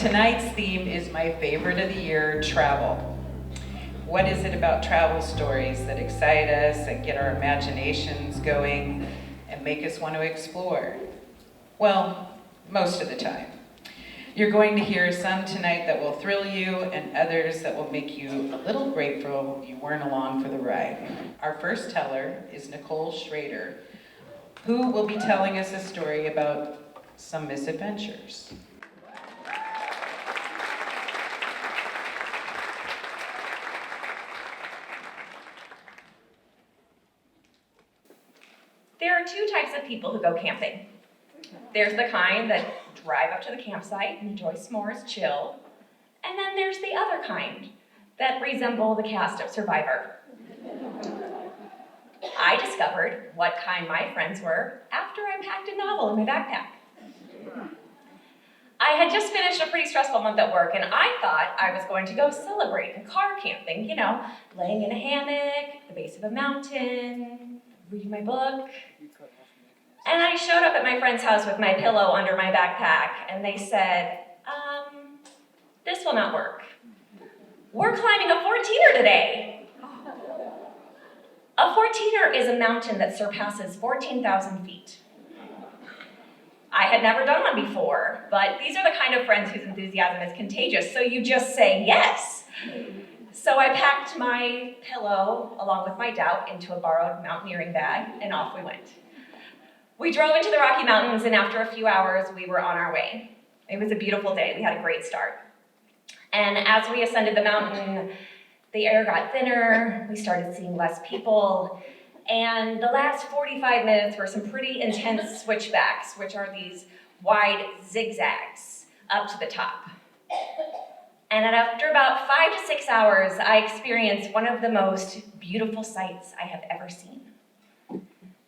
Tonight's theme is my favorite of the year, travel. What is it about travel stories that excite us and get our imaginations going and make us want to explore? Well, most of the time. You're going to hear some tonight that will thrill you and others that will make you a little grateful you weren't along for the ride. Our first teller is Nicole Schrader, who will be telling us a story about some misadventures. There are two types of people who go camping. There's the kind that drive up to the campsite and enjoy s'mores, chill. And then there's the other kind that resemble the cast of Survivor. I discovered what kind my friends were after I packed a novel in my backpack. I had just finished a pretty stressful month at work, and I thought I was going to go celebrate and car camping, laying in a hammock at the base of a mountain, reading my book. And I showed up at my friend's house with my pillow under my backpack, and they said, this will not work. We're climbing a 14er today. A 14er is a mountain that surpasses 14,000 feet. I had never done one before, but these are the kind of friends whose enthusiasm is contagious, so you just say yes. So I packed my pillow, along with my doubt, into a borrowed mountaineering bag, and off we went. We drove into the Rocky Mountains, and after a few hours, we were on our way. It was a beautiful day. We had a great start. And as we ascended the mountain, the air got thinner, we started seeing less people, and the last 45 minutes were some pretty intense switchbacks, which are these wide zigzags up to the top. And after about 5 to 6 hours, I experienced one of the most beautiful sights I have ever seen.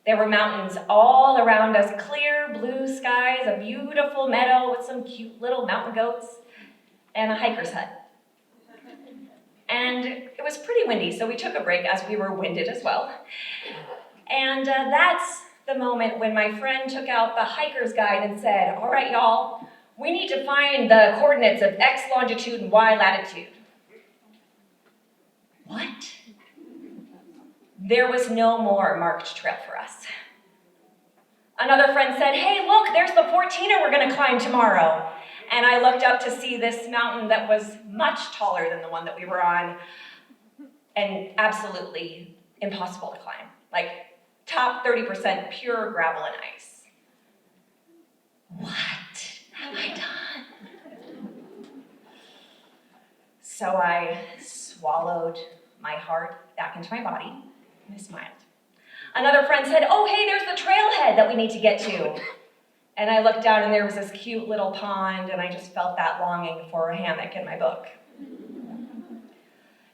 There were mountains all around us, clear blue skies, a beautiful meadow with some cute little mountain goats, and a hiker's hut. And it was pretty windy, so we took a break as we were winded as well. And that's the moment when my friend took out the hiker's guide and said, all right, y'all, we need to find the coordinates of X longitude and Y latitude. What? There was no more marked trail for us. Another friend said, hey, look, there's the 14er we're gonna climb tomorrow. And I looked up to see this mountain that was much taller than the one that we were on and absolutely impossible to climb. Like top 30% pure gravel and ice. What have I done? So I swallowed my heart back into my body and I smiled. Another friend said, oh, hey, there's the trailhead that we need to get to. And I looked down and there was this cute little pond and I just felt that longing for a hammock in my book.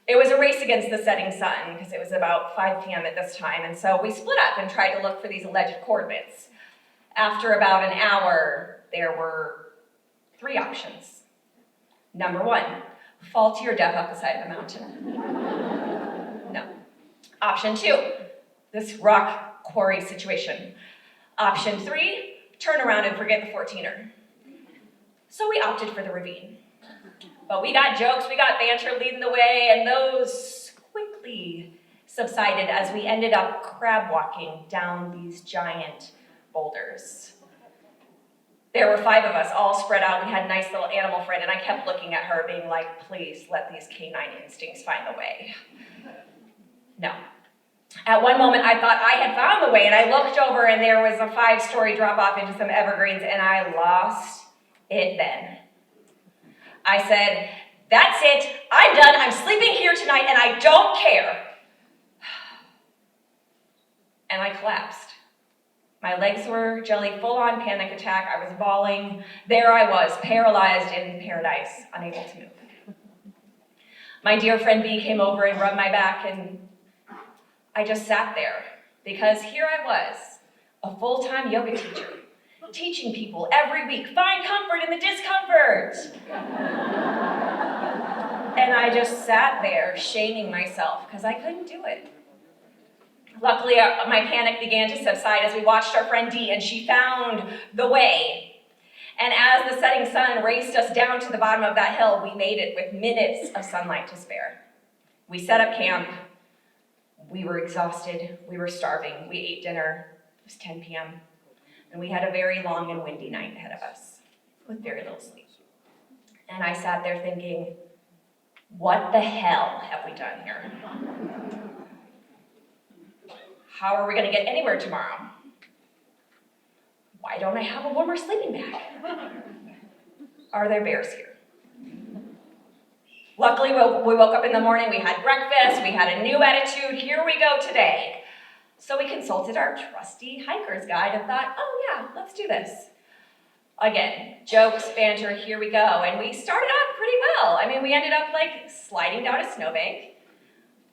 It was a race against the setting sun because it was about 5 p.m. at this time, and so we split up and tried to look for these alleged coordinates. After about an hour, there were 3 options. Number 1, fall to your death up the side of the mountain. No. Option 2, this rock quarry situation. Option 3, turn around and forget the 14er. So we opted for the ravine. But we got jokes, we got banter leading the way, and those quickly subsided as we ended up crab walking down these giant boulders. There were 5 of us all spread out. We had a nice little animal friend, and I kept looking at her being like, please let these canine instincts find the way. No. At one moment, I thought I had found the way, and I looked over, and there was a 5-story drop-off into some evergreens, and I lost it then. I said, that's it, I'm done, I'm sleeping here tonight, and I don't care. And I collapsed. My legs were jelly, full-on panic attack, I was bawling. There I was, paralyzed in paradise, unable to move. My dear friend B came over and rubbed my back, and I just sat there, because here I was, a full-time yoga teacher, teaching people every week, find comfort in the discomfort. And I just sat there shaming myself because I couldn't do it. Luckily, my panic began to subside as we watched our friend Dee, and she found the way. And as the setting sun raced us down to the bottom of that hill, we made it with minutes of sunlight to spare. We set up camp. We were exhausted. We were starving. We ate dinner. It was 10 p.m. And we had a very long and windy night ahead of us with very little sleep. And I sat there thinking, what the hell have we done here? How are we going to get anywhere tomorrow? Why don't I have a warmer sleeping bag? Are there bears here? Luckily, we woke up in the morning, we had breakfast, we had a new attitude, here we go today. So we consulted our trusty hiker's guide and thought, oh yeah, let's do this. Again, jokes, banter, here we go. And we started out pretty well. I mean, we ended up like sliding down a snowbank.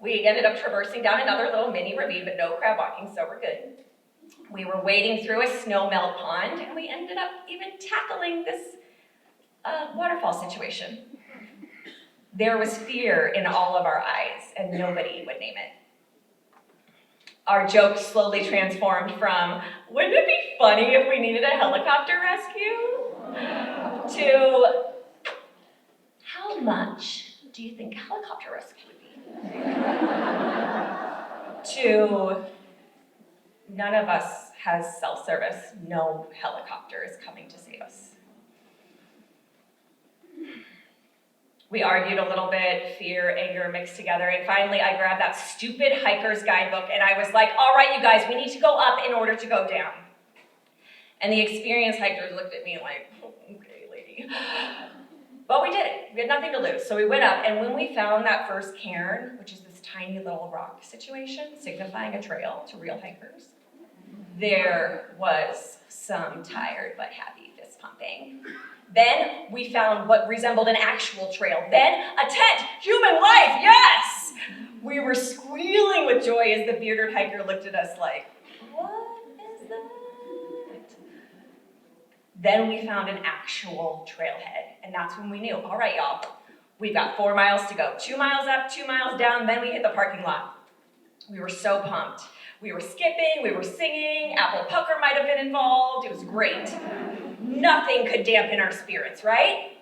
We ended up traversing down another little mini ravine, but no crab walking, so we're good. We were wading through a snow melt pond, and we ended up even tackling this waterfall situation. There was fear in all of our eyes, and nobody would name it. Our jokes slowly transformed from, wouldn't it be funny if we needed a helicopter rescue? To, how much do you think a helicopter rescue would be? To, none of us has cell service, no helicopter is coming to save us. We argued a little bit, fear, anger mixed together, and finally I grabbed that stupid hiker's guidebook and I was like, all right, you guys, we need to go up in order to go down. And the experienced hikers looked at me like, okay, lady. But we did it. We had nothing to lose. So we went up, and when we found that first cairn, which is this tiny little rock situation, signifying a trail to real hikers, there was some tired but happy fist pumping. Then we found what resembled an actual trail. Then a tent, human life, yes! We were squealing with joy as the bearded hiker looked at us like, what is that? Then we found an actual trailhead, and that's when we knew, all right, y'all, we've got 4 miles to go. 2 miles up, 2 miles down, then we hit the parking lot. We were so pumped. We were skipping, we were singing, apple pucker might have been involved, it was great. Nothing could dampen our spirits, right?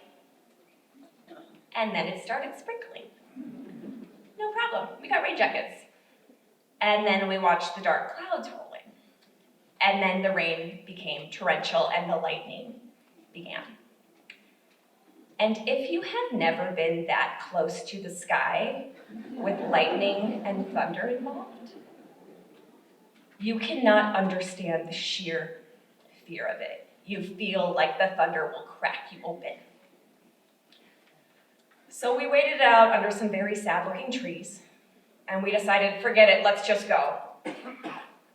And then it started sprinkling. No problem, we got rain jackets. And then we watched the dark clouds roll in. And then the rain became torrential and the lightning began. And if you have never been that close to the sky with lightning and thunder involved, you cannot understand the sheer fear of it. You feel like the thunder will crack you open. So we waited it out under some very sad-looking trees, and we decided, forget it, let's just go.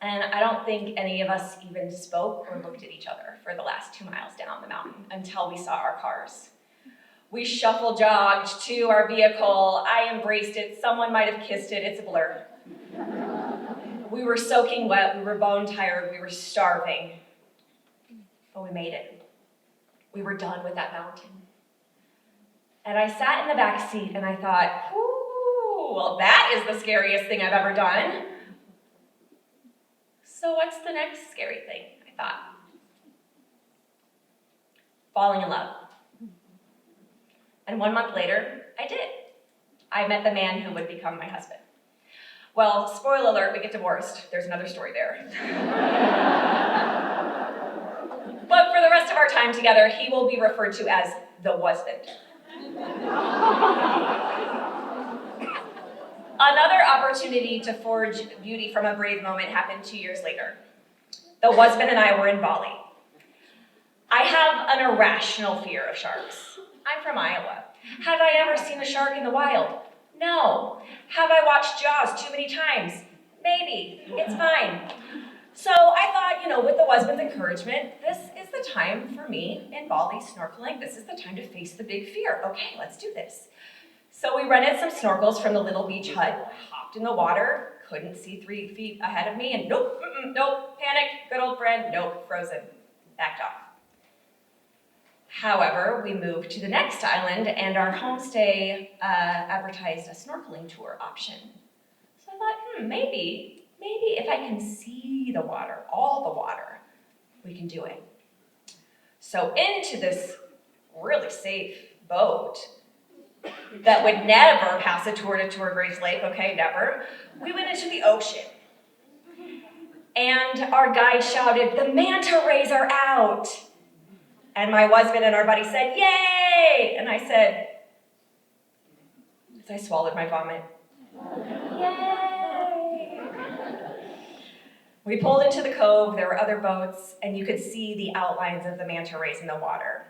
And I don't think any of us even spoke or looked at each other for the last 2 miles down the mountain until we saw our cars. We shuffle jogged to our vehicle. I embraced it. Someone might have kissed it. It's a blur. We were soaking wet. We were bone tired. We were starving. But we made it. We were done with that mountain. And I sat in the back seat and I thought, ooh, well, that is the scariest thing I've ever done. So what's the next scary thing? I thought. Falling in love. And 1 month later, I did. I met the man who would become my husband. Well, spoiler alert, we get divorced. There's another story there. But for the rest of our time together, he will be referred to as the husband. Another opportunity to forge beauty from a brave moment happened 2 years later. The husband and I were in Bali. I have an irrational fear of sharks. I'm from Iowa. Have I ever seen a shark in the wild? No. Have I watched Jaws too many times? Maybe. It's fine. So I thought, with the husband's encouragement, this is the time for me in Bali snorkeling. This is the time to face the big fear. Okay, let's do this. So we rented some snorkels from the little beach hut, hopped in the water, couldn't see 3 feet ahead of me, and nope, panic, good old friend, nope, frozen, backed off. However, we moved to the next island, and our homestay advertised a snorkeling tour option. So I thought, maybe if I can see the water, all the water, we can do it. So into this really safe boat that would never pass a tour to Grace Lake, okay, never, we went into the ocean. And our guide shouted, "The manta rays are out!" And my husband and our buddy said, "Yay!" And I said, as I swallowed my vomit, "Yay!" We pulled into the cove, there were other boats, and you could see the outlines of the manta rays in the water.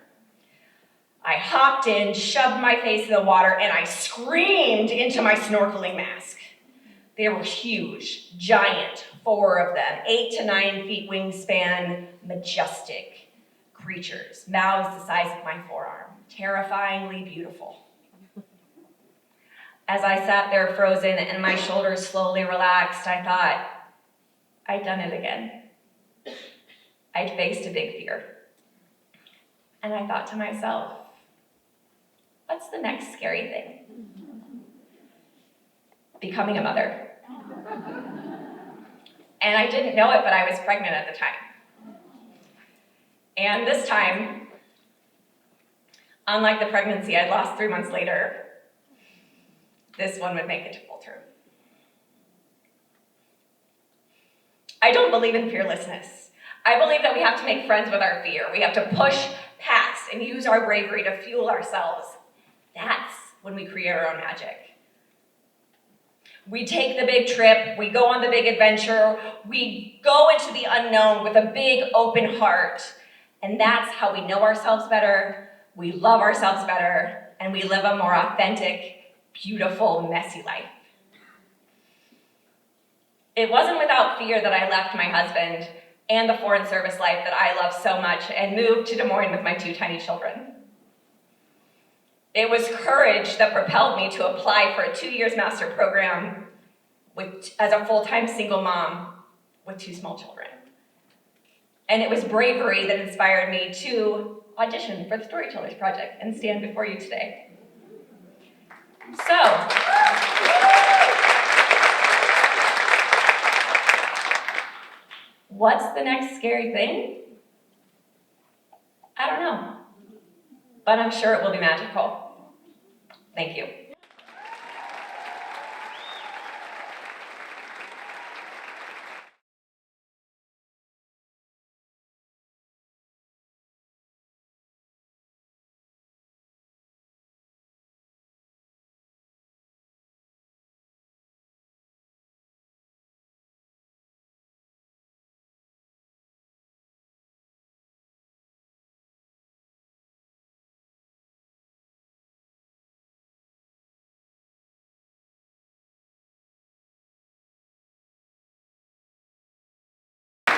I hopped in, shoved my face in the water, and I screamed into my snorkeling mask. They were huge, giant, 4 of them, 8 to 9 feet wingspan, majestic creatures, mouths the size of my forearm, terrifyingly beautiful. As I sat there frozen and my shoulders slowly relaxed, I thought, I'd done it again. I'd faced a big fear. And I thought to myself, what's the next scary thing? Becoming a mother. And I didn't know it, but I was pregnant at the time. And this time, unlike the pregnancy I'd lost 3 months later, this one would make it to full term. I don't believe in fearlessness. I believe that we have to make friends with our fear. We have to push past and use our bravery to fuel ourselves. That's when we create our own magic. We take the big trip, we go on the big adventure, we go into the unknown with a big open heart, and that's how we know ourselves better, we love ourselves better, and we live a more authentic, beautiful, messy life. It wasn't without fear that I left my husband and the foreign service life that I love so much and moved to Des Moines with my 2 tiny children. It was courage that propelled me to apply for a 2-year master program as a full-time single mom with 2 small children. And it was bravery that inspired me to audition for the Storytellers Project and stand before you today. So, what's the next scary thing? I don't know, but I'm sure it will be magical. Thank you.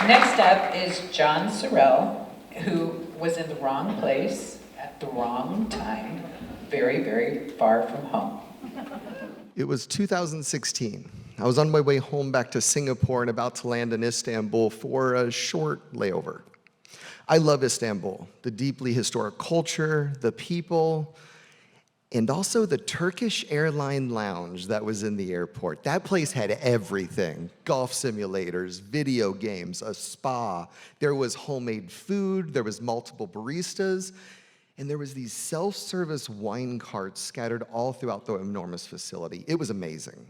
Next up is John Sorrell, who was in the wrong place at the wrong time, very, very far from home. It was 2016. I was on my way home back to Singapore and about to land in Istanbul for a short layover. I love Istanbul, the deeply historic culture, the people, and also the Turkish airline lounge that was in the airport. That place had everything: golf simulators, video games, a spa. There was homemade food, there was multiple baristas, and there was these self-service wine carts scattered all throughout the enormous facility. It was amazing.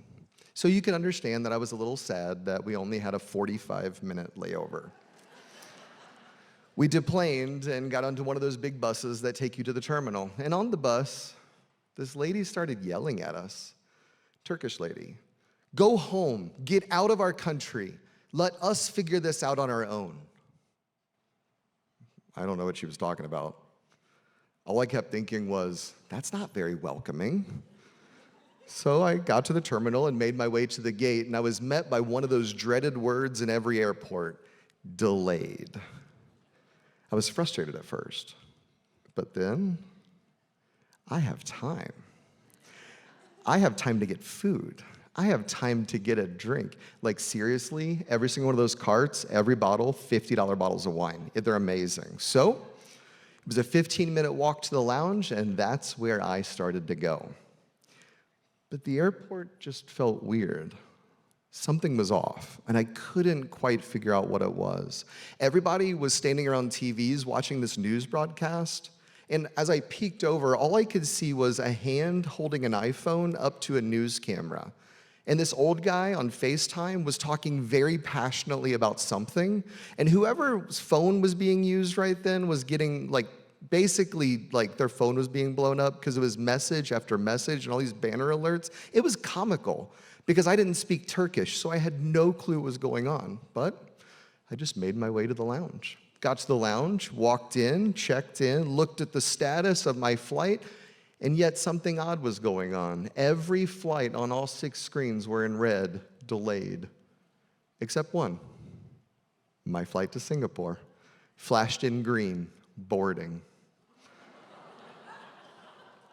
So you can understand that I was a little sad that we only had a 45-minute layover. We deplaned and got onto one of those big buses that take you to the terminal. And on the bus, this lady started yelling at us, Turkish lady. "Go home, get out of our country. Let us figure this out on our own." I don't know what she was talking about. All I kept thinking was, that's not very welcoming. So I got to the terminal and made my way to the gate, and I was met by one of those dreaded words in every airport: delayed. I was frustrated at first, but then I have time. I have time to get food. I have time to get a drink. Like seriously, every single one of those carts, every bottle, $50 bottles of wine. They're amazing. So it was a 15-minute walk to the lounge, and that's where I started to go. But the airport just felt weird. Something was off, and I couldn't quite figure out what it was. Everybody was standing around TVs watching this news broadcast, and as I peeked over, all I could see was a hand holding an iPhone up to a news camera. And this old guy on FaceTime was talking very passionately about something, and whoever's phone was being used right then was getting basically their phone was being blown up because it was message after message and all these banner alerts. It was comical because I didn't speak Turkish, so I had no clue what was going on. But I just made my way to the lounge. Got to the lounge, walked in, checked in, looked at the status of my flight, and yet something odd was going on. Every flight on all 6 screens were in red, delayed, except one. My flight to Singapore flashed in green, boarding.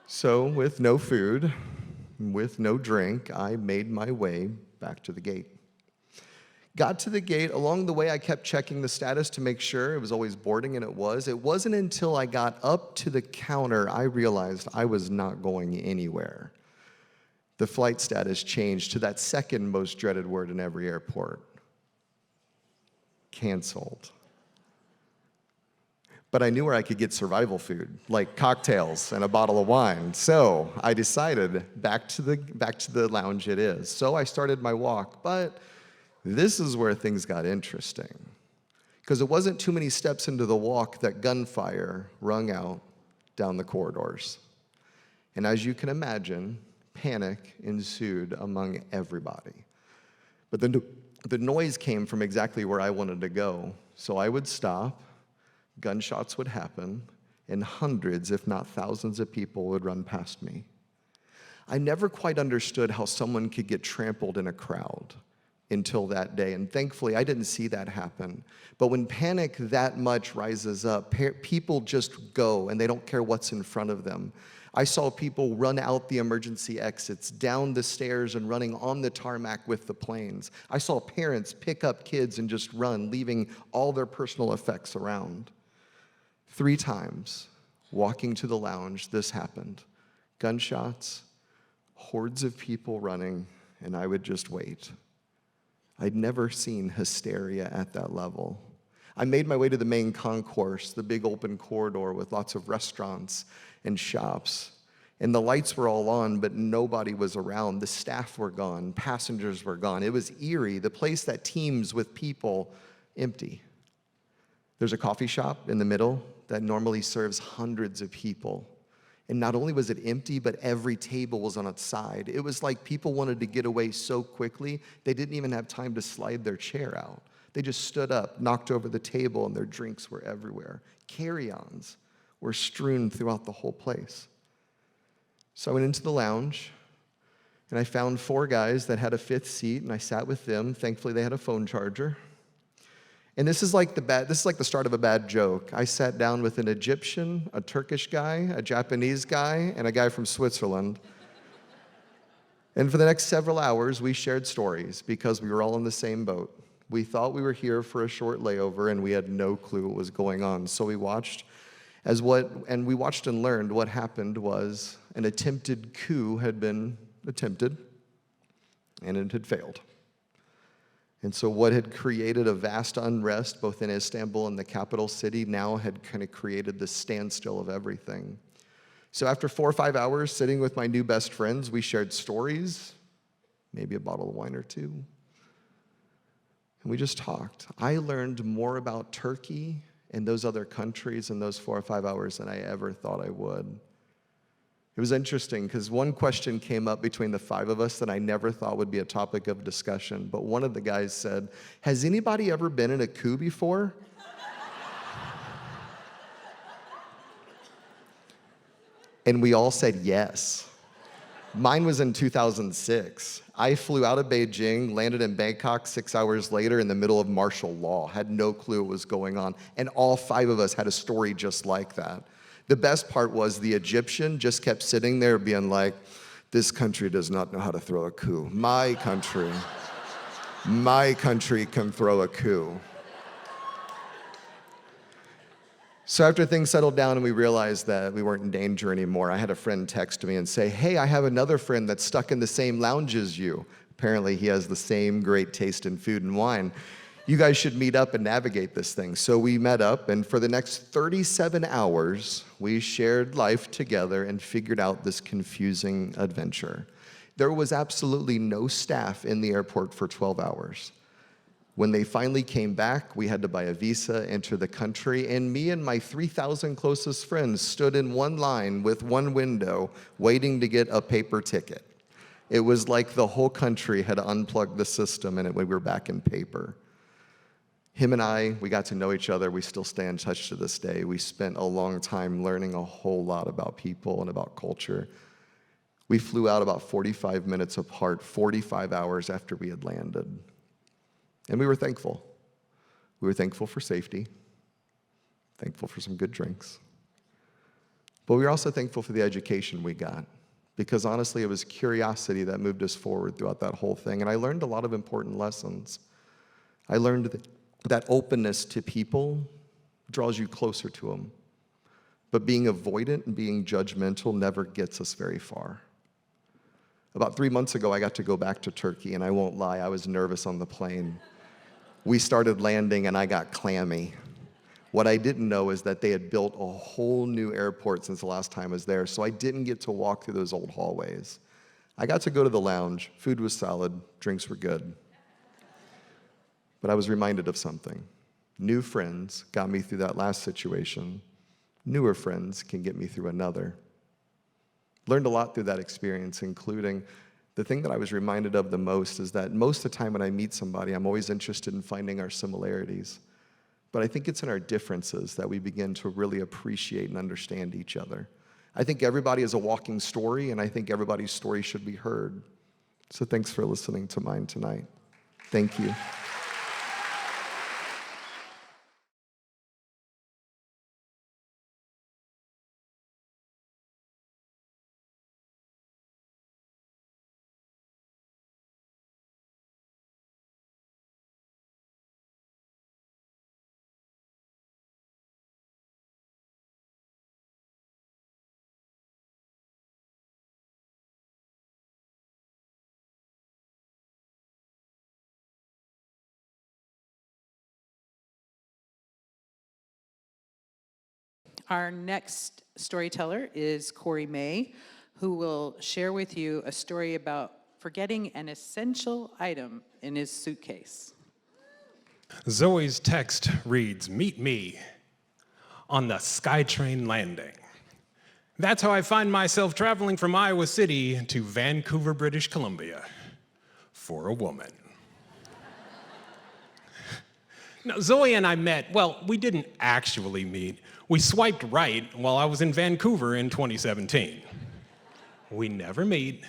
So with no food, with no drink, I made my way back to the gate. Got to the gate. Along the way, I kept checking the status to make sure it was always boarding, and it was. It wasn't until I got up to the counter I realized I was not going anywhere. The flight status changed to that second most dreaded word in every airport: canceled. But I knew where I could get survival food, like cocktails and a bottle of wine. So I decided back to the lounge it is. So I started my walk, but this is where things got interesting, because it wasn't too many steps into the walk that gunfire rung out down the corridors. And as you can imagine, panic ensued among everybody. But the noise came from exactly where I wanted to go. So I would stop, gunshots would happen, and hundreds, if not thousands of people would run past me. I never quite understood how someone could get trampled in a crowd until that day, and thankfully I didn't see that happen. But when panic that much rises up, people just go and they don't care what's in front of them. I saw people run out the emergency exits, down the stairs, and running on the tarmac with the planes. I saw parents pick up kids and just run, leaving all their personal effects around. 3 times, walking to the lounge, this happened. Gunshots, hordes of people running, and I would just wait. I'd never seen hysteria at that level. I made my way to the main concourse, the big open corridor with lots of restaurants and shops. And the lights were all on, but nobody was around. The staff were gone. Passengers were gone. It was eerie. The place that teems with people, empty. There's a coffee shop in the middle that normally serves hundreds of people. And not only was it empty, but every table was on its side. It was like people wanted to get away so quickly, they didn't even have time to slide their chair out. They just stood up, knocked over the table, and their drinks were everywhere. Carry-ons were strewn throughout the whole place. So I went into the lounge, and I found 4 guys that had a 5th seat, and I sat with them. Thankfully, they had a phone charger. And this is like the start of a bad joke. I sat down with an Egyptian, a Turkish guy, a Japanese guy, and a guy from Switzerland. And for the next several hours, we shared stories because we were all in the same boat. We thought we were here for a short layover, and we had no clue what was going on. So we watched and learned what happened was an attempted coup had been attempted, and it had failed. And so what had created a vast unrest both in Istanbul and the capital city now had kind of created this standstill of everything. So after 4 or 5 hours sitting with my new best friends, we shared stories, maybe a bottle of wine or 2. And we just talked. I learned more about Turkey and those other countries in those 4 or 5 hours than I ever thought I would. It was interesting because one question came up between the 5 of us that I never thought would be a topic of discussion. But one of the guys said, "Has anybody ever been in a coup before?" And we all said yes. Mine was in 2006. I flew out of Beijing, landed in Bangkok 6 hours later in the middle of martial law, had no clue what was going on. And all 5 of us had a story just like that. The best part was the Egyptian just kept sitting there being like, "This country does not know how to throw a coup. My country can throw a coup." So after things settled down and we realized that we weren't in danger anymore, I had a friend text me and say, "Hey, I have another friend that's stuck in the same lounge as you. Apparently, he has the same great taste in food and wine. You guys should meet up and navigate this thing. So we met up, and for the next 37 hours, we shared life together and figured out this confusing adventure. There was absolutely no staff in the airport for 12 hours. When they finally came back, we had to buy a visa, enter the country, and me and my 3,000 closest friends stood in one line with one window, waiting to get a paper ticket. It was like the whole country had unplugged the system and we were back in paper. Him and I, we got to know each other. We still stay in touch to this day. We spent a long time learning a whole lot about people and about culture. We flew out about 45 minutes apart, 45 hours after we had landed. And we were thankful. We were thankful for safety, thankful for some good drinks. But we were also thankful for the education we got, because honestly, it was curiosity that moved us forward throughout that whole thing. And I learned a lot of important lessons. I learned that openness to people draws you closer to them. But being avoidant and being judgmental never gets us very far. About 3 months ago, I got to go back to Turkey, and I won't lie, I was nervous on the plane. We started landing, and I got clammy. What I didn't know is that they had built a whole new airport since the last time I was there, so I didn't get to walk through those old hallways. I got to go to the lounge. Food was solid, drinks were good. But I was reminded of something. New friends got me through that last situation. Newer friends can get me through another. Learned a lot through that experience, including the thing that I was reminded of the most is that most of the time when I meet somebody, I'm always interested in finding our similarities. But I think it's in our differences that we begin to really appreciate and understand each other. I think everybody is a walking story, and I think everybody's story should be heard. So thanks for listening to mine tonight. Thank you. Our next storyteller is Kory May, who will share with you a story about forgetting an essential item in his suitcase. Zoe's text reads, "Meet me on the SkyTrain landing." That's how I find myself traveling from Iowa City to Vancouver, British Columbia, for a woman. Now, Zoe and I met, well, we didn't actually meet. We swiped right while I was in Vancouver in 2017. We never meet,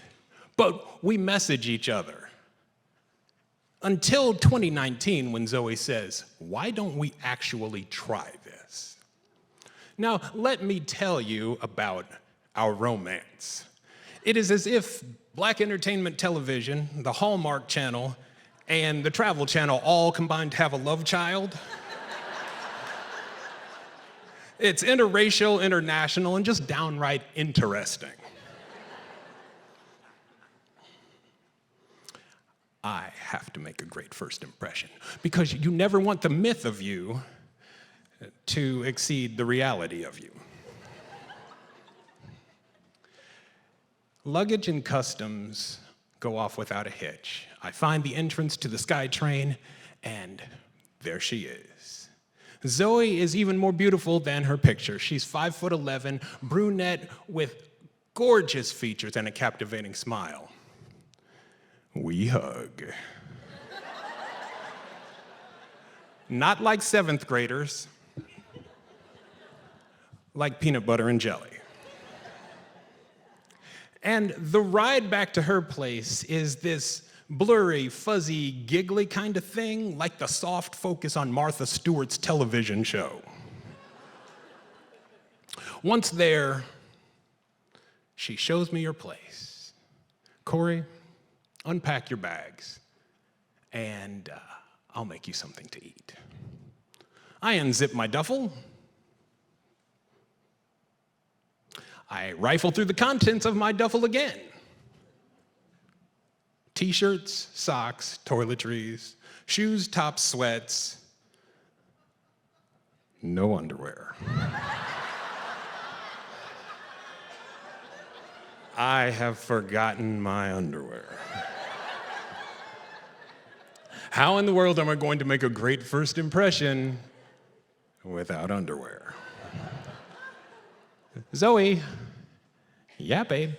but we message each other. Until 2019, when Zoe says, "Why don't we actually try this?" Now, let me tell you about our romance. It is as if Black Entertainment Television, the Hallmark Channel, and the Travel Channel all combined to have a love child. It's interracial, international, and just downright interesting. I have to make a great first impression because you never want the myth of you to exceed the reality of you. Luggage and customs go off without a hitch. I find the entrance to the SkyTrain, and there she is. Zoe is even more beautiful than her picture. She's 5'11", brunette with gorgeous features and a captivating smile. We hug. Not like 7th graders, like peanut butter and jelly. And the ride back to her place is this blurry, fuzzy, giggly kind of thing, like the soft focus on Martha Stewart's television show. Once there, she shows me your place. "Kory, unpack your bags, and I'll make you something to eat." I unzip my duffel. I rifle through the contents of my duffel again. T-shirts, socks, toiletries, shoes, tops, sweats, no underwear. I have forgotten my underwear. How in the world am I going to make a great first impression without underwear? Zoe, yeah, babe,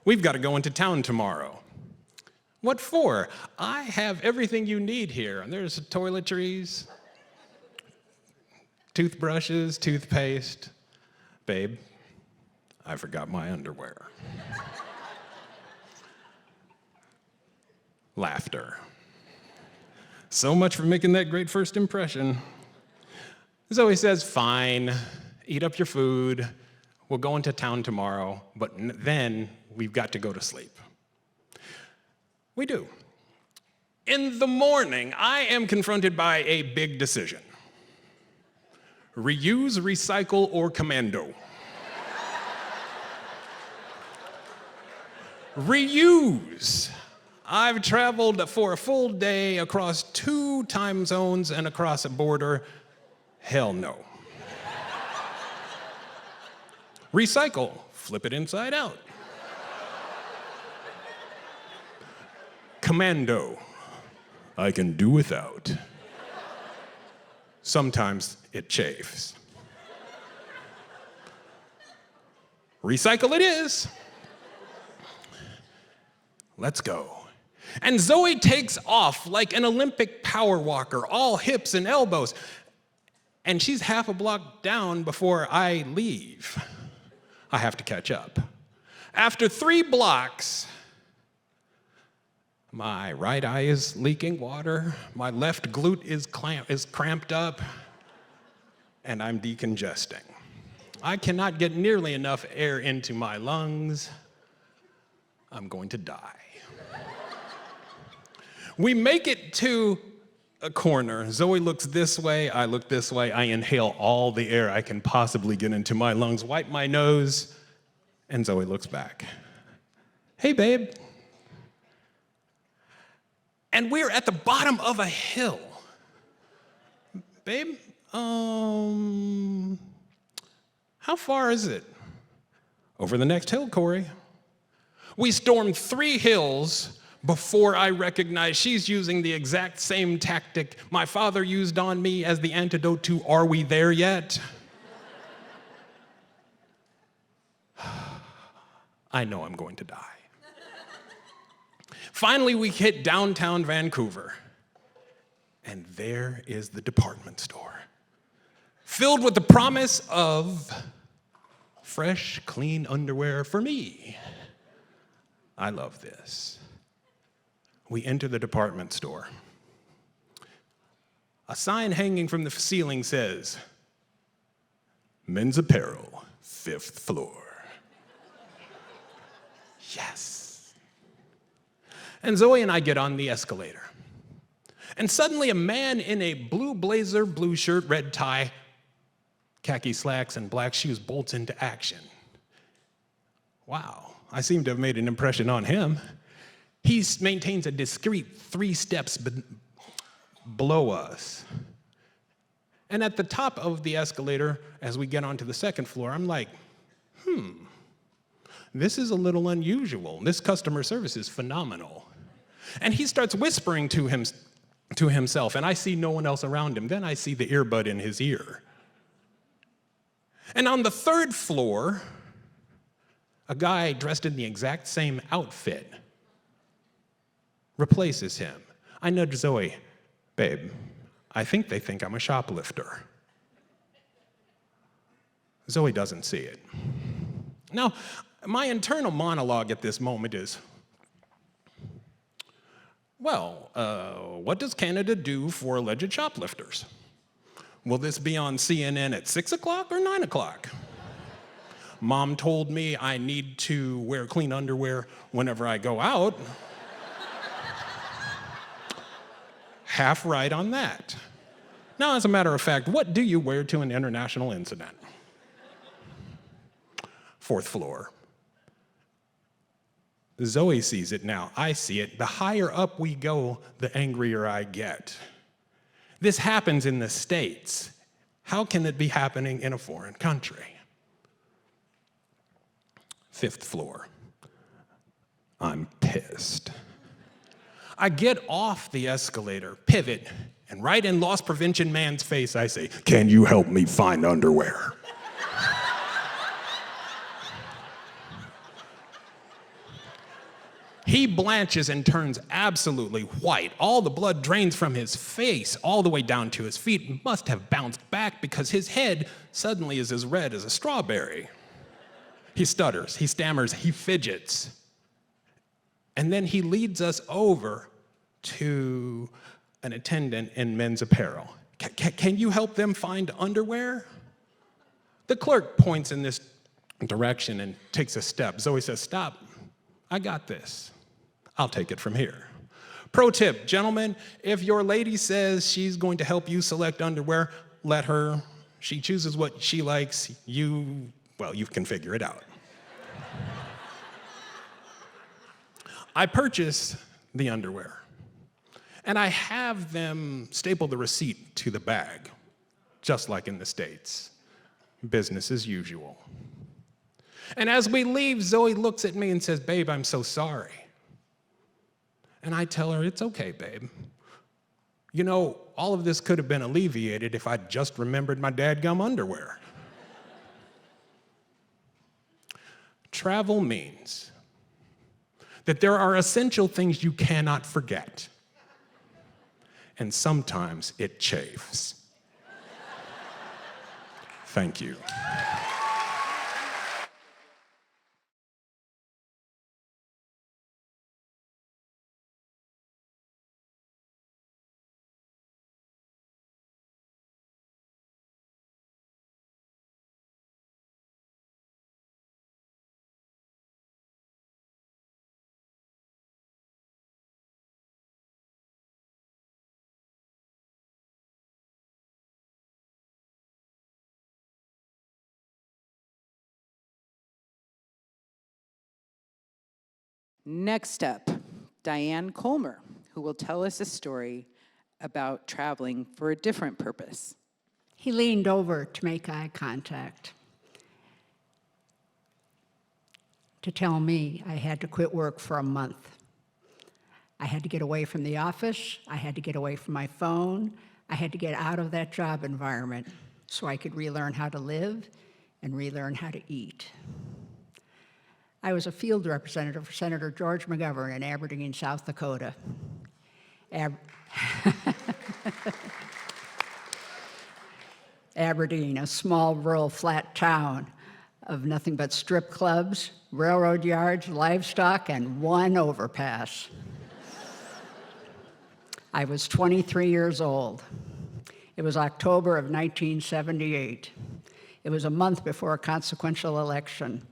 we've got to go into town tomorrow. What for? I have everything you need here. There's toiletries, toothbrushes, toothpaste. Babe, I forgot my underwear. Laughter. So much for making that great first impression. Zoe says, fine, eat up your food. We'll go into town tomorrow, but then we've got to go to sleep. We do. In the morning, I am confronted by a big decision. Reuse, recycle, or commando? Reuse. I've traveled for a full day across 2 time zones and across a border. Hell no. Recycle. Flip it inside out. Commando. I can do without. Sometimes it chafes. Recycle it is. Let's go. And Zoe takes off like an Olympic power walker, all hips and elbows. And she's half a block down before I leave. I have to catch up. After 3 blocks, my right eye is leaking water, my left glute is cramped up, and I'm decongesting. I cannot get nearly enough air into my lungs. I'm going to die. We make it to a corner. Zoe looks this way, I look this way. I inhale all the air I can possibly get into my lungs, wipe my nose, and Zoe looks back. Hey, babe. And we're at the bottom of a hill. Babe, how far is it? Over the next hill, Kory. We stormed 3 hills before I recognized she's using the exact same tactic my father used on me as the antidote to "Are we there yet?" I know I'm going to die. Finally, we hit downtown Vancouver, and there is the department store, filled with the promise of fresh, clean underwear for me. I love this. We enter the department store. A sign hanging from the ceiling says, "Men's apparel, 5th floor." Yes. And Zoe and I get on the escalator. And suddenly a man in a blue blazer, blue shirt, red tie, khaki slacks, and black shoes bolts into action. Wow, I seem to have made an impression on him. He maintains a discreet 3 steps below us. And at the top of the escalator, as we get onto the 2nd floor, I'm like, this is a little unusual. This customer service is phenomenal. And he starts whispering to himself, and I see no one else around him. Then I see the earbud in his ear. And on the 3rd floor, a guy dressed in the exact same outfit replaces him. I nudge Zoe, "Babe, I think they think I'm a shoplifter." Zoe doesn't see it. Now, my internal monologue at this moment is, well, what does Canada do for alleged shoplifters? Will this be on CNN at 6 o'clock or 9 o'clock? Mom told me I need to wear clean underwear whenever I go out. Half right on that. Now, as a matter of fact, what do you wear to an international incident? 4th floor. Zoe sees it now. I see it. The higher up we go, the angrier I get. This happens in the States. How can it be happening in a foreign country? 5th floor. I'm pissed. I get off the escalator, pivot, and right in loss prevention man's face, I say, "Can you help me find underwear?" He blanches and turns absolutely white. All the blood drains from his face all the way down to his feet and must have bounced back because his head suddenly is as red as a strawberry. He stutters, he stammers, he fidgets. And then he leads us over to an attendant in men's apparel. Can you help them find underwear? The clerk points in this direction and takes a step. Zoe says, "Stop, I got this. I'll take it from here." Pro tip, gentlemen, if your lady says she's going to help you select underwear, let her. She chooses what she likes. You can figure it out. I purchase the underwear, and I have them staple the receipt to the bag, just like in the States. Business as usual. And as we leave, Zoe looks at me and says, "Babe, I'm so sorry." And I tell her, "It's okay, babe. You know, all of this could have been alleviated if I'd just remembered my dadgum underwear." Travel means that there are essential things you cannot forget. And sometimes it chafes. Thank you. Next up, Diane Kolmer, who will tell us a story about traveling for a different purpose. He leaned over to make eye contact, to tell me I had to quit work for a month. I had to get away from the office. I had to get away from my phone. I had to get out of that job environment so I could relearn how to live and relearn how to eat. I was a field representative for Senator George McGovern in Aberdeen, South Dakota. Aberdeen, a small, rural, flat town of nothing but strip clubs, railroad yards, livestock, and one overpass. I was 23 years old. It was October of 1978. It was a month before a consequential election.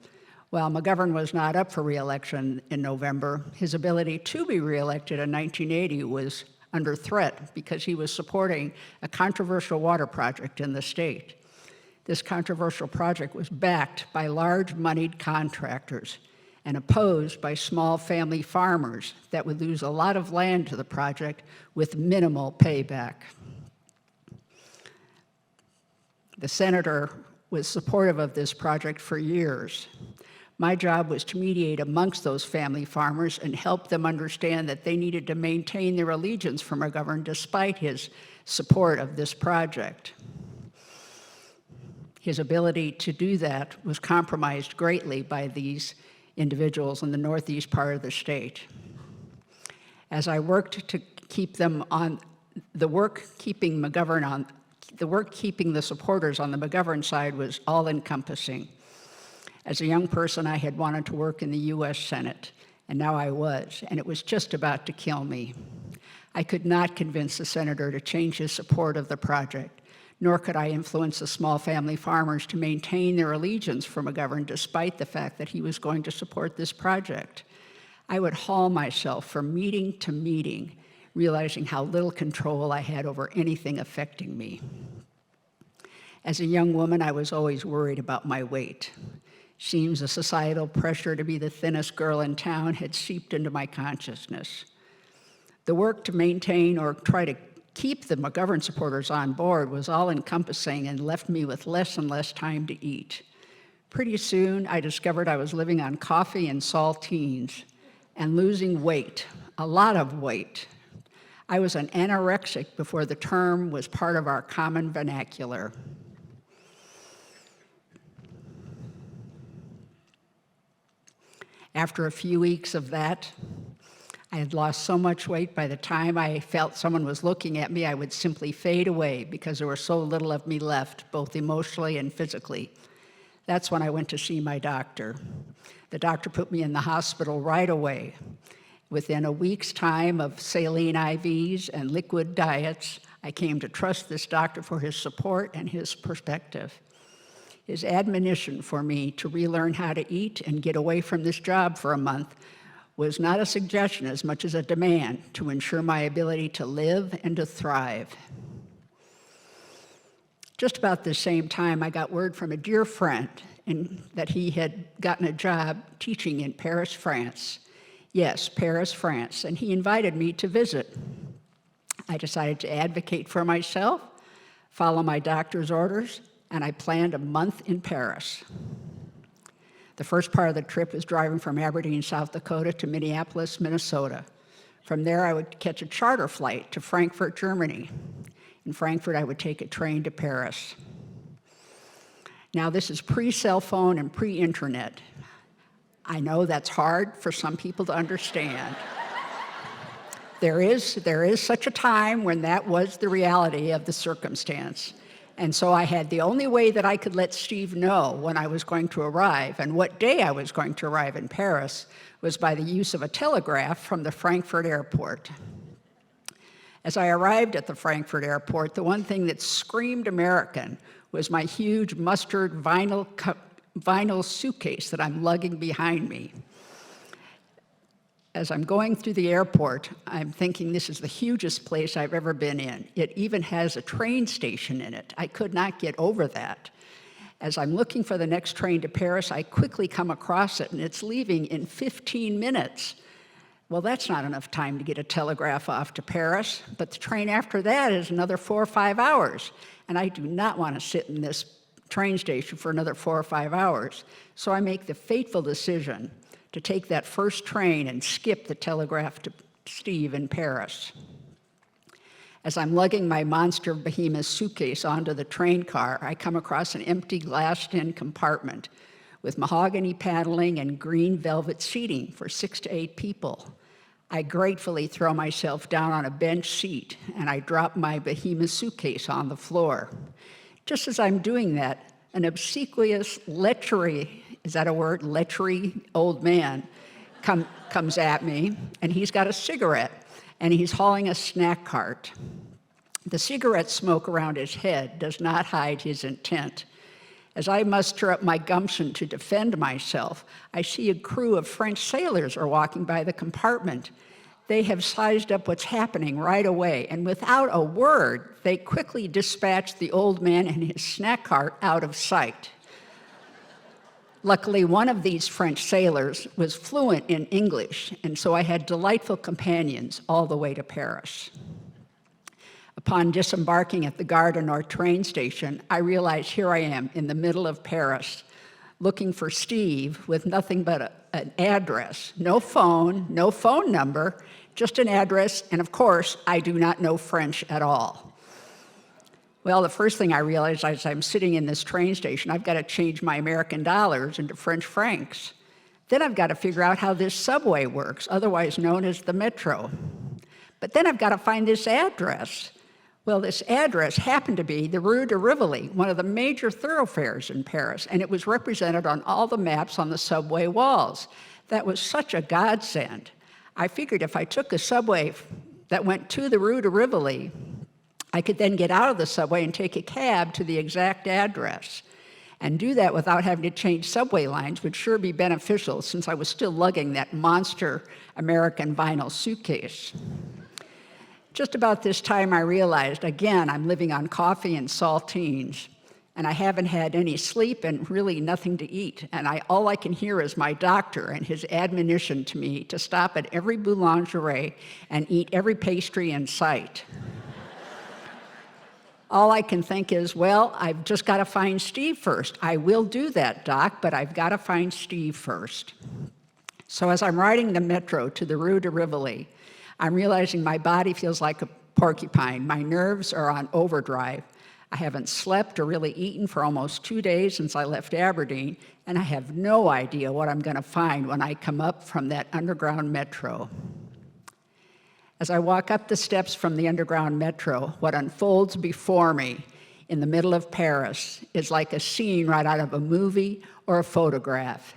While McGovern was not up for re-election in November, his ability to be re-elected in 1980 was under threat because he was supporting a controversial water project in the state. This controversial project was backed by large moneyed contractors and opposed by small family farmers that would lose a lot of land to the project with minimal payback. The senator was supportive of this project for years. My job was to mediate amongst those family farmers and help them understand that they needed to maintain their allegiance for McGovern despite his support of this project. His ability to do that was compromised greatly by these individuals in the northeast part of the state. As I worked to keep them on, the work keeping the supporters on the McGovern side was all-encompassing. As a young person, I had wanted to work in the U.S. Senate, and now I was, and it was just about to kill me. I could not convince the senator to change his support of the project, nor could I influence the small family farmers to maintain their allegiance for McGovern despite the fact that he was going to support this project. I would haul myself from meeting to meeting, realizing how little control I had over anything affecting me. As a young woman, I was always worried about my weight. Seems a societal pressure to be the thinnest girl in town had seeped into my consciousness. The work to maintain or try to keep the McGovern supporters on board was all-encompassing and left me with less and less time to eat. Pretty soon, I discovered I was living on coffee and saltines and losing weight, a lot of weight. I was an anorexic before the term was part of our common vernacular. After a few weeks of that, I had lost so much weight by the time I felt someone was looking at me, I would simply fade away because there was so little of me left, both emotionally and physically. That's when I went to see my doctor. The doctor put me in the hospital right away. Within a week's time of saline IVs and liquid diets, I came to trust this doctor for his support and his perspective. His admonition for me to relearn how to eat and get away from this job for a month was not a suggestion as much as a demand to ensure my ability to live and to thrive. Just about the same time, I got word from a dear friend that he had gotten a job teaching in Paris, France. Yes, Paris, France, and he invited me to visit. I decided to advocate for myself, follow my doctor's orders, and I planned a month in Paris. The first part of the trip was driving from Aberdeen, South Dakota to Minneapolis, Minnesota. From there, I would catch a charter flight to Frankfurt, Germany. In Frankfurt, I would take a train to Paris. Now, this is pre-cell phone and pre-internet. I know that's hard for some people to understand. There is such a time when that was the reality of the circumstance. And so I had the only way that I could let Steve know when I was going to arrive and what day I was going to arrive in Paris was by the use of a telegraph from the Frankfurt airport. As I arrived at the Frankfurt airport, the one thing that screamed American was my huge mustard vinyl suitcase that I'm lugging behind me. As I'm going through the airport, I'm thinking this is the hugest place I've ever been in. It even has a train station in it. I could not get over that. As I'm looking for the next train to Paris, I quickly come across it, and it's leaving in 15 minutes. Well, that's not enough time to get a telegraph off to Paris, but the train after that is another 4 or 5 hours, and I do not want to sit in this train station for another 4 or 5 hours. So I make the fateful decision to take that first train and skip the telegraph to Steve in Paris. As I'm lugging my monster behemoth suitcase onto the train car, I come across an empty glassed-in compartment with mahogany paneling and green velvet seating for 6 to 8 people. I gratefully throw myself down on a bench seat, and I drop my behemoth suitcase on the floor. Just as I'm doing that, an obsequious lechery, is that a word? Lechery old man comes at me, and he's got a cigarette, and he's hauling a snack cart. The cigarette smoke around his head does not hide his intent. As I muster up my gumption to defend myself, I see a crew of French sailors are walking by the compartment. They have sized up what's happening right away, and without a word, they quickly dispatch the old man and his snack cart out of sight. Luckily, one of these French sailors was fluent in English, and so I had delightful companions all the way to Paris. Upon disembarking at the Gare du Nord train station, I realized here I am in the middle of Paris, looking for Steve with nothing but an address. No phone number, just an address, and of course, I do not know French at all. Well, the first thing I realized as I'm sitting in this train station, I've got to change my American dollars into French francs. Then I've got to figure out how this subway works, otherwise known as the metro. But then I've got to find this address. Well, this address happened to be the Rue de Rivoli, one of the major thoroughfares in Paris, and it was represented on all the maps on the subway walls. That was such a godsend. I figured if I took a subway that went to the Rue de Rivoli, I could then get out of the subway and take a cab to the exact address. And do that without having to change subway lines would sure be beneficial since I was still lugging that monster American vinyl suitcase. Just about this time I realized, again, I'm living on coffee and saltines. and I haven't had any sleep and really nothing to eat. And all I can hear is my doctor and his admonition to me to stop at every boulangerie and eat every pastry in sight. All I can think is, well, I've just got to find Steve first. I will do that, Doc, but I've got to find Steve first. So as I'm riding the metro to the Rue de Rivoli, I'm realizing my body feels like a porcupine. My nerves are on overdrive. I haven't slept or really eaten for almost 2 days since I left Aberdeen, and I have no idea what I'm going to find when I come up from that underground metro. As I walk up the steps from the underground metro, what unfolds before me in the middle of Paris is like a scene right out of a movie or a photograph.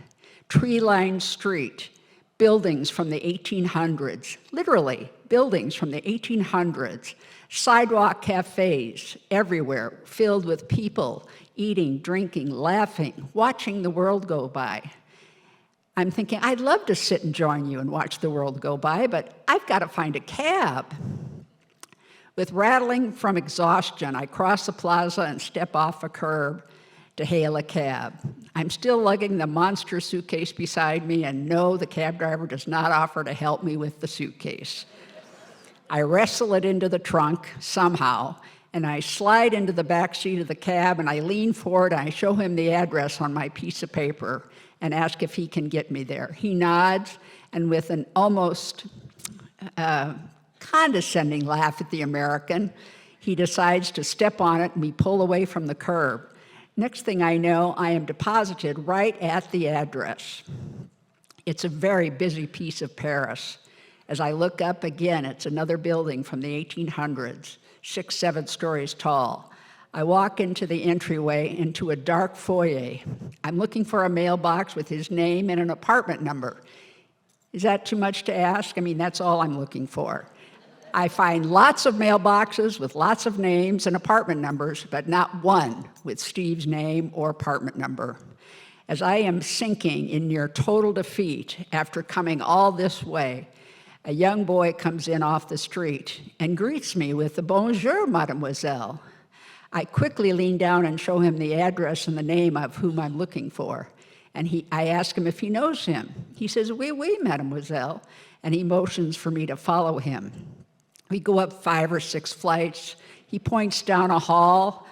Tree-lined street, buildings from the 1800s, literally buildings from the 1800s, sidewalk cafes everywhere filled with people eating, drinking, laughing, watching the world go by. I'm thinking, I'd love to sit and join you and watch the world go by, but I've got to find a cab. With rattling from exhaustion, I cross the plaza and step off a curb to hail a cab. I'm still lugging the monster suitcase beside me, and no, the cab driver does not offer to help me with the suitcase. I wrestle it into the trunk somehow, and I slide into the back seat of the cab, and I lean forward, and I show him the address on my piece of paper and ask if he can get me there. He nods, and with an almost condescending laugh at the American, he decides to step on it, and we pull away from the curb. Next thing I know, I am deposited right at the address. It's a very busy piece of Paris. As I look up again, it's another building from the 1800s, 6, 7 stories tall. I walk into the entryway into a dark foyer. I'm looking for a mailbox with his name and an apartment number. Is that too much to ask? I mean, that's all I'm looking for. I find lots of mailboxes with lots of names and apartment numbers, but not one with Steve's name or apartment number. As I am sinking in near total defeat after coming all this way, a young boy comes in off the street and greets me with a "Bonjour, mademoiselle." I quickly lean down and show him the address and the name of whom I'm looking for. And I ask him if he knows him. He says, "Oui, oui, mademoiselle," and he motions for me to follow him. We go up 5 or 6 flights. He points down a hall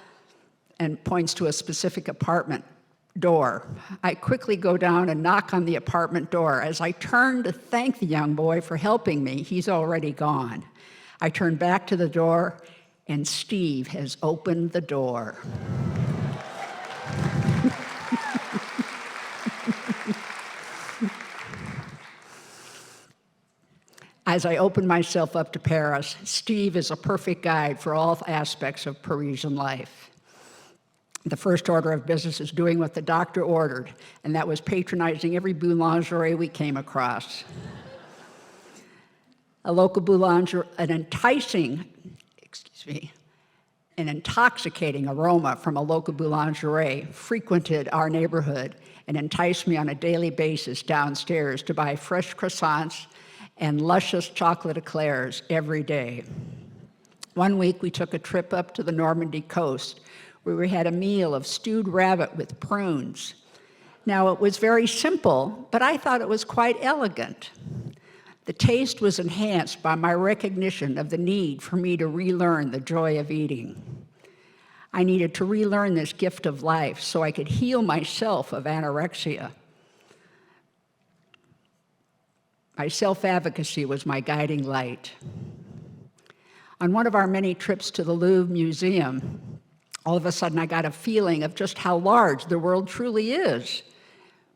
and points to a specific apartment door. I quickly go down and knock on the apartment door. As I turn to thank the young boy for helping me, he's already gone. I turn back to the door, and Steve has opened the door. As I open myself up to Paris, Steve is a perfect guide for all aspects of Parisian life. The first order of business is doing what the doctor ordered, and that was patronizing every boulangerie we came across. A local boulangerie, an intoxicating aroma from a local boulangerie frequented our neighborhood and enticed me on a daily basis downstairs to buy fresh croissants and luscious chocolate eclairs every day. One week we took a trip up to the Normandy coast where we had a meal of stewed rabbit with prunes. Now it was very simple, but I thought it was quite elegant. The taste was enhanced by my recognition of the need for me to relearn the joy of eating. I needed to relearn this gift of life so I could heal myself of anorexia. My self-advocacy was my guiding light. On one of our many trips to the Louvre Museum, all of a sudden I got a feeling of just how large the world truly is.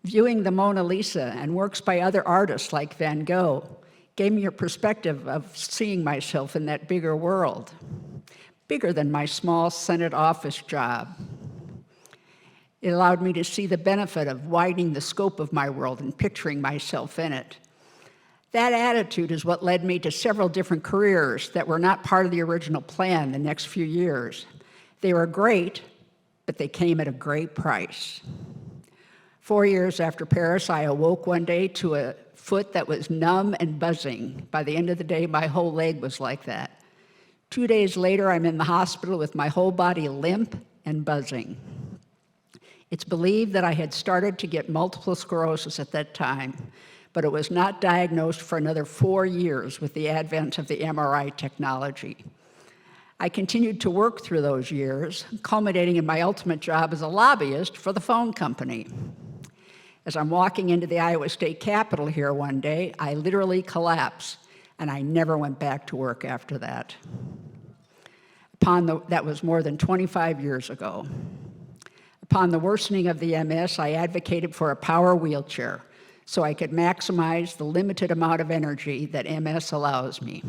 Viewing the Mona Lisa and works by other artists like Van Gogh gave me a perspective of seeing myself in that bigger world, bigger than my small Senate office job. It allowed me to see the benefit of widening the scope of my world and picturing myself in it. That attitude is what led me to several different careers that were not part of the original plan the next few years. They were great, but they came at a great price. 4 years after Paris, I awoke one day to a foot that was numb and buzzing. By the end of the day, my whole leg was like that. 2 days later, I'm in the hospital with my whole body limp and buzzing. It's believed that I had started to get multiple sclerosis at that time, but it was not diagnosed for another 4 years with the advent of the MRI technology. I continued to work through those years, culminating in my ultimate job as a lobbyist for the phone company. As I'm walking into the Iowa State Capitol here one day, I literally collapsed, and I never went back to work after that. That was more than 25 years ago. Upon the worsening of the MS, I advocated for a power wheelchair so I could maximize the limited amount of energy that MS allows me.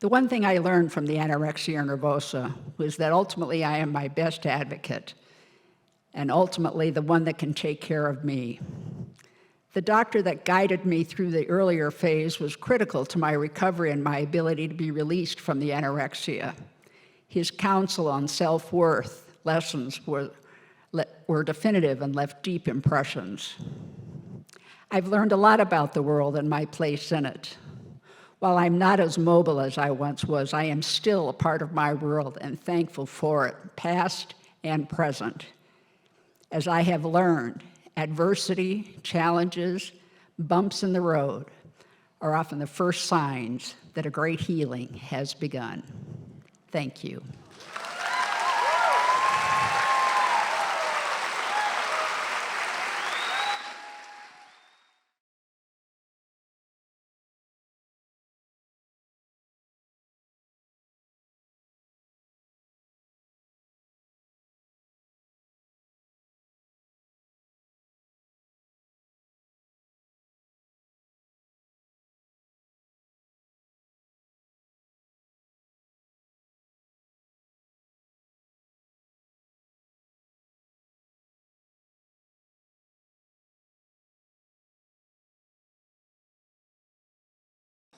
The one thing I learned from the anorexia nervosa was that ultimately I am my best advocate, and ultimately the one that can take care of me. The doctor that guided me through the earlier phase was critical to my recovery and my ability to be released from the anorexia. His counsel on self-worth lessons were definitive and left deep impressions. I've learned a lot about the world and my place in it. While I'm not as mobile as I once was, I am still a part of my world and thankful for it, past and present. As I have learned, adversity, challenges, bumps in the road are often the first signs that a great healing has begun. Thank you.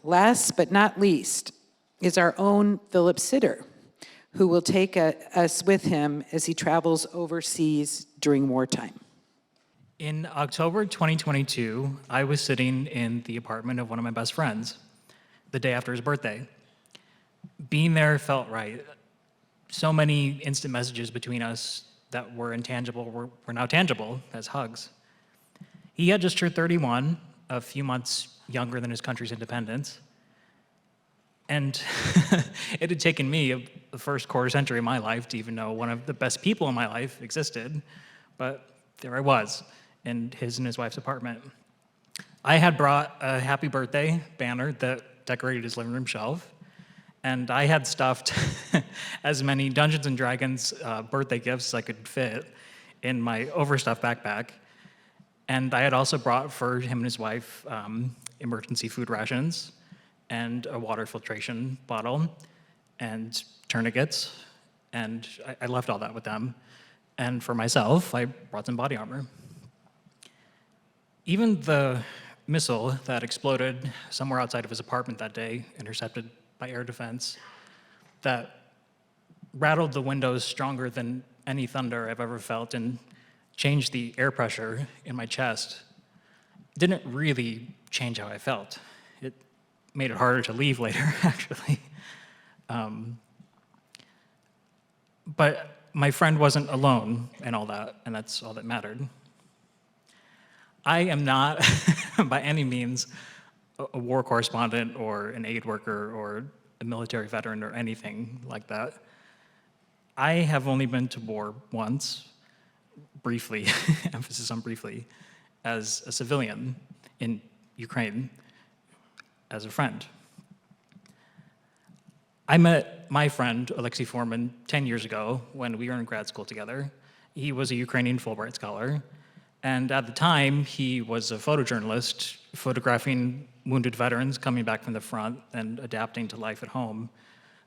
Last but not least is our own Phillip Sitter, who will take us with him as he travels overseas during wartime. In October 2022, I was sitting in the apartment of one of my best friends the day after his birthday. Being there felt right. So many instant messages between us that were intangible were now tangible as hugs. He had just turned 31, a few months younger than his country's independence. And it had taken me the first quarter century of my life to even know one of the best people in my life existed. But there I was, in his and his wife's apartment. I had brought a happy birthday banner that decorated his living room shelf. And I had stuffed as many Dungeons & Dragons birthday gifts as I could fit in my overstuffed backpack. And I had also brought for him and his wife emergency food rations and a water filtration bottle and tourniquets. And I left all that with them. And for myself, I brought some body armor. Even the missile that exploded somewhere outside of his apartment that day, intercepted by air defense, that rattled the windows stronger than any thunder I've ever felt and changed the air pressure in my chest, didn't really change how I felt. It made it harder to leave later, actually. But my friend wasn't alone in all that, and that's all that mattered. I am not, by any means, a war correspondent or an aid worker or a military veteran or anything like that. I have only been to war once, briefly, emphasis on briefly, as a civilian in Ukraine, as a friend. I met my friend, Alexei Foreman, 10 years ago when we were in grad school together. He was a Ukrainian Fulbright scholar, and at the time, he was a photojournalist, photographing wounded veterans coming back from the front and adapting to life at home.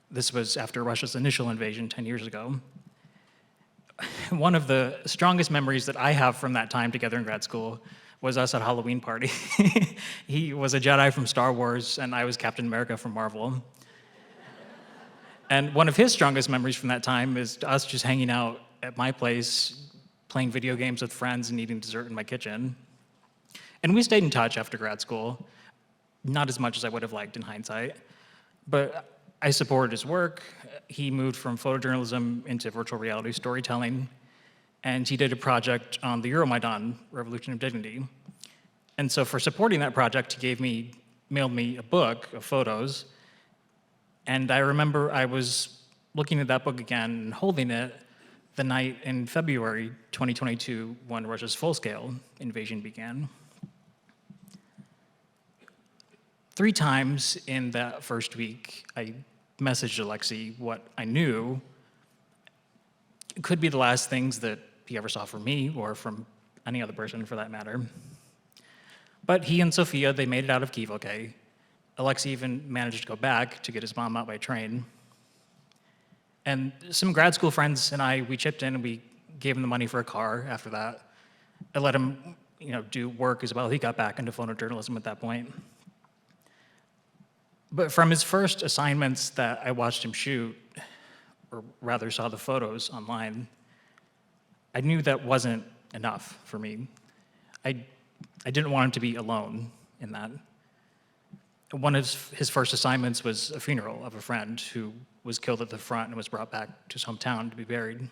This was after Russia's initial invasion 10 years ago. One of the strongest memories that I have from that time together in grad school was us at a Halloween party. He was a Jedi from Star Wars, and I was Captain America from Marvel. And one of his strongest memories from that time is us just hanging out at my place, playing video games with friends and eating dessert in my kitchen. And we stayed in touch after grad school, not as much as I would have liked in hindsight. But I supported his work. He moved from photojournalism into virtual reality storytelling, and he did a project on the Euromaidan, Revolution of Dignity. And so for supporting that project, he mailed me a book of photos, and I remember I was looking at that book again and holding it the night in February 2022 when Russia's full-scale invasion began. 3 times in that first week, I messaged Alexei what I knew could be the last things that he ever saw from me or from any other person for that matter. But he and Sophia, they made it out of Kyiv okay. Alexei even managed to go back to get his mom out by train. And some grad school friends and I, we chipped in and we gave him the money for a car after that. I let him, do work as well. He got back into photojournalism at that point. But from his first assignments that I watched him shoot, or rather saw the photos online, I knew that wasn't enough for me. I didn't want him to be alone in that. One of his first assignments was a funeral of a friend who was killed at the front and was brought back to his hometown to be buried.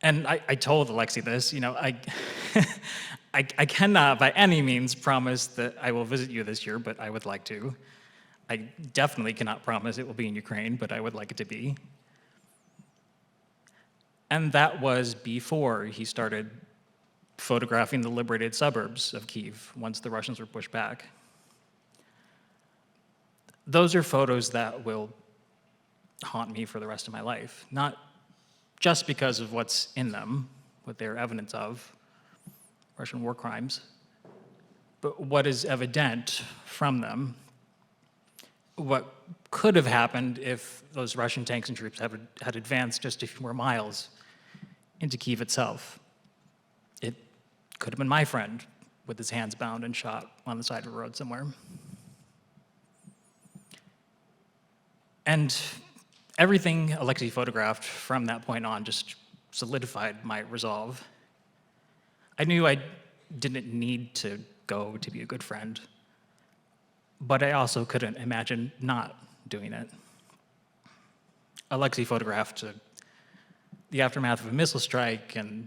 And I told Alexei this, I cannot by any means promise that I will visit you this year, but I would like to. I definitely cannot promise it will be in Ukraine, but I would like it to be. And that was before he started photographing the liberated suburbs of Kyiv once the Russians were pushed back. Those are photos that will haunt me for the rest of my life, not just because of what's in them, what they're evidence of, Russian war crimes, but what is evident from them, what could have happened if those Russian tanks and troops had advanced just a few more miles into Kyiv itself. It could have been my friend with his hands bound and shot on the side of a road somewhere. And everything Alexei photographed from that point on just solidified my resolve. I knew I didn't need to go to be a good friend, but I also couldn't imagine not doing it. Alexei photographed the aftermath of a missile strike and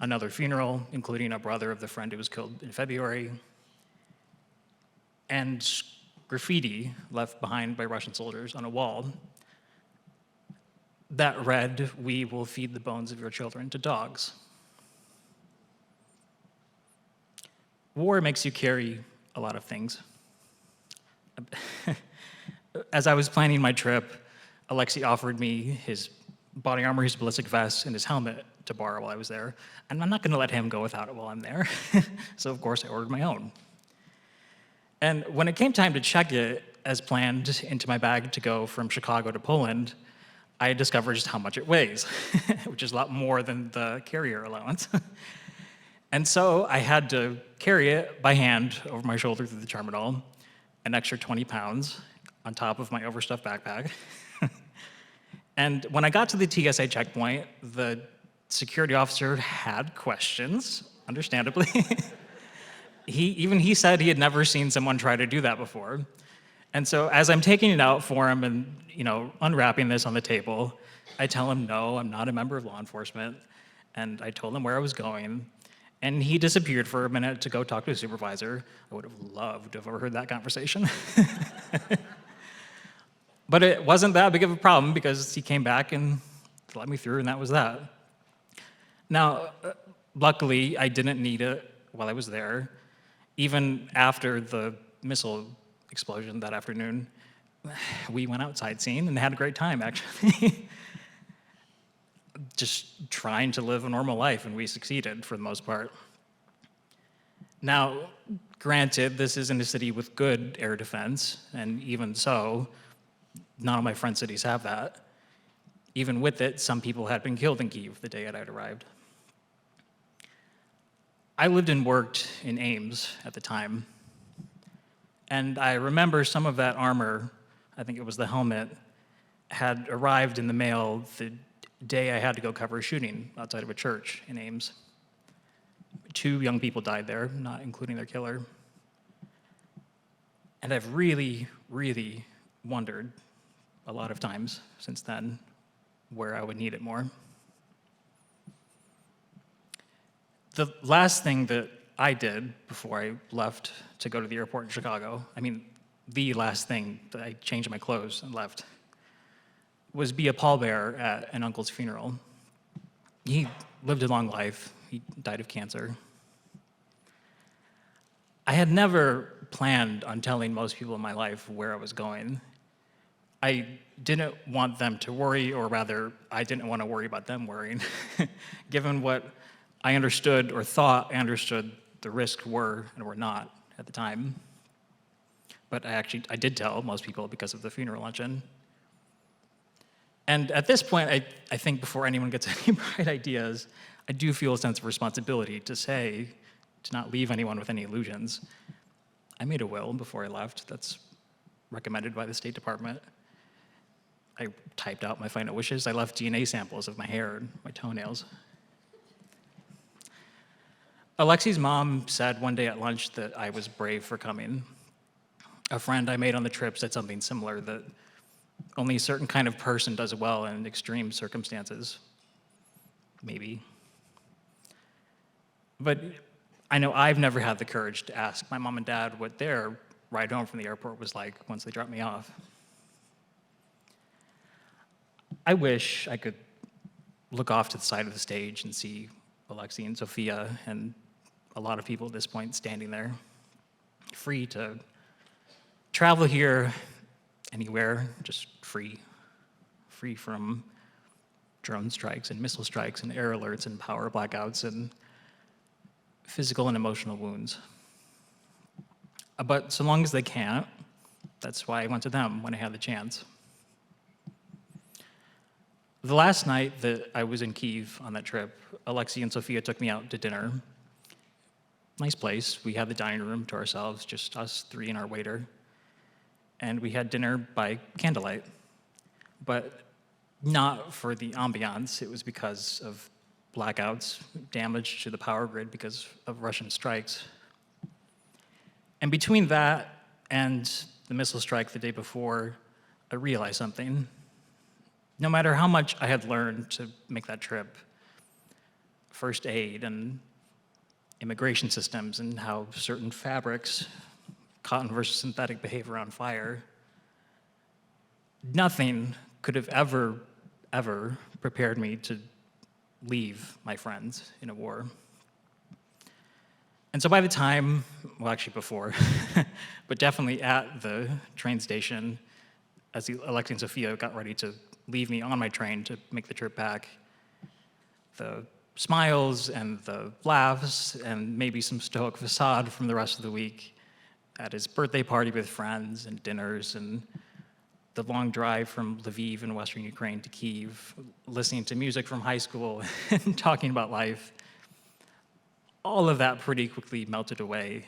another funeral, including a brother of the friend who was killed in February, and graffiti left behind by Russian soldiers on a wall that read, "We will feed the bones of your children to dogs." War makes you carry a lot of things. As I was planning my trip, Alexei offered me his body armor, his ballistic vest, and his helmet to borrow while I was there. And I'm not going to let him go without it while I'm there. So, of course, I ordered my own. And when it came time to check it, as planned, into my bag to go from Chicago to Poland, I discovered just how much it weighs, which is a lot more than the carrier allowance. And so I had to carry it by hand over my shoulder through the terminal, an extra 20 pounds on top of my overstuffed backpack. And when I got to the TSA checkpoint, the security officer had questions, understandably. He said he had never seen someone try to do that before. And so as I'm taking it out for him and unwrapping this on the table, I tell him, no, I'm not a member of law enforcement. And I told him where I was going. And he disappeared for a minute to go talk to a supervisor. I would have loved to have overheard that conversation. But it wasn't that big of a problem because he came back and let me through, and that was that. Now, luckily, I didn't need it while I was there. Even after the missile explosion that afternoon, we went out sightseeing and had a great time, actually. Just trying to live a normal life, and we succeeded for the most part. Now, granted, this isn't a city with good air defense, and even so, none of my friend cities have that. Even with it, some people had been killed in Kyiv the day I'd arrived. I lived and worked in Ames at the time, and I remember some of that armor, I think it was the helmet, had arrived in the mail the day I had to go cover a shooting outside of a church in Ames. 2 young people died there, not including their killer. And I've really, really, wondered a lot of times since then where I would need it more. The last thing that I did before I left to go to the airport in Chicago, the last thing that I changed my clothes and left, was be a pallbearer at an uncle's funeral. He lived a long life. He died of cancer. I had never planned on telling most people in my life where I was going. I didn't want them to worry, or rather, I didn't want to worry about them worrying, given what I understood or thought I understood the risks were and were not at the time. But I did tell most people because of the funeral luncheon. And at this point, I think before anyone gets any bright ideas, I do feel a sense of responsibility to not leave anyone with any illusions. I made a will before I left that's recommended by the State Department. I typed out my final wishes. I left DNA samples of my hair and my toenails. Alexi's mom said one day at lunch that I was brave for coming. A friend I made on the trip said something similar, that only a certain kind of person does well in extreme circumstances. Maybe. But I know I've never had the courage to ask my mom and dad what their ride home from the airport was like once they dropped me off. I wish I could look off to the side of the stage and see Alexi and Sophia and a lot of people at this point standing there, free to travel here, anywhere, just free from drone strikes and missile strikes and air alerts and power blackouts and physical and emotional wounds. But so long as they can't, that's why I went to them when I had the chance. The last night that I was in Kyiv on that trip, Alexi and Sophia took me out to dinner. Nice place. We had the dining room to ourselves, just us three and our waiter. And we had dinner by candlelight, but not for the ambiance. It was because of blackouts, damage to the power grid because of Russian strikes. And between that and the missile strike the day before, I realized something. No matter how much I had learned to make that trip, first aid and immigration systems and how certain fabrics, cotton versus synthetic, behave around fire, nothing could have ever prepared me to leave my friends in a war. And so by the time, well, actually before, but definitely at the train station, as Alexi and Sophia got ready to leave me on my train to make the trip back, the smiles and the laughs and maybe some stoic facade from the rest of the week at his birthday party with friends and dinners and the long drive from Lviv in Western Ukraine to Kyiv, listening to music from high school and talking about life, all of that pretty quickly melted away,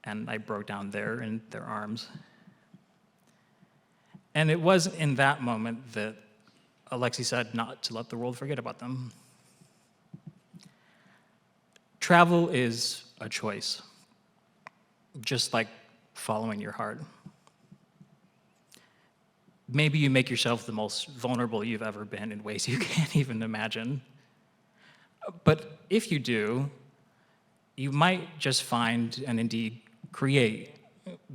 and I broke down there in their arms. And it was in that moment that Alexi said not to let the world forget about them. Travel is a choice, just like following your heart. Maybe you make yourself the most vulnerable you've ever been in ways you can't even imagine. But if you do, you might just find and indeed create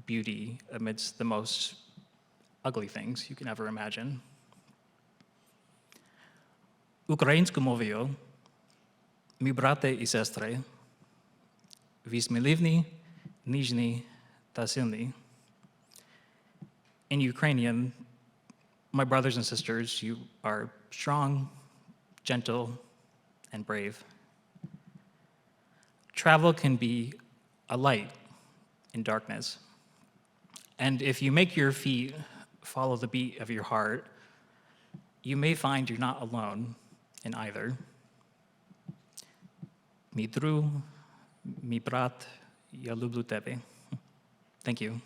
beauty amidst the most ugly things you can ever imagine. Українську мовою, мій брате і сестри, ви сміливі, ніжні та сильні. In Ukrainian, my brothers and sisters, you are strong, gentle, and brave. Travel can be a light in darkness. And if you make your feet follow the beat of your heart, you may find you're not alone in either. Мій друг, мій брат, я люблю тебе. Thank you.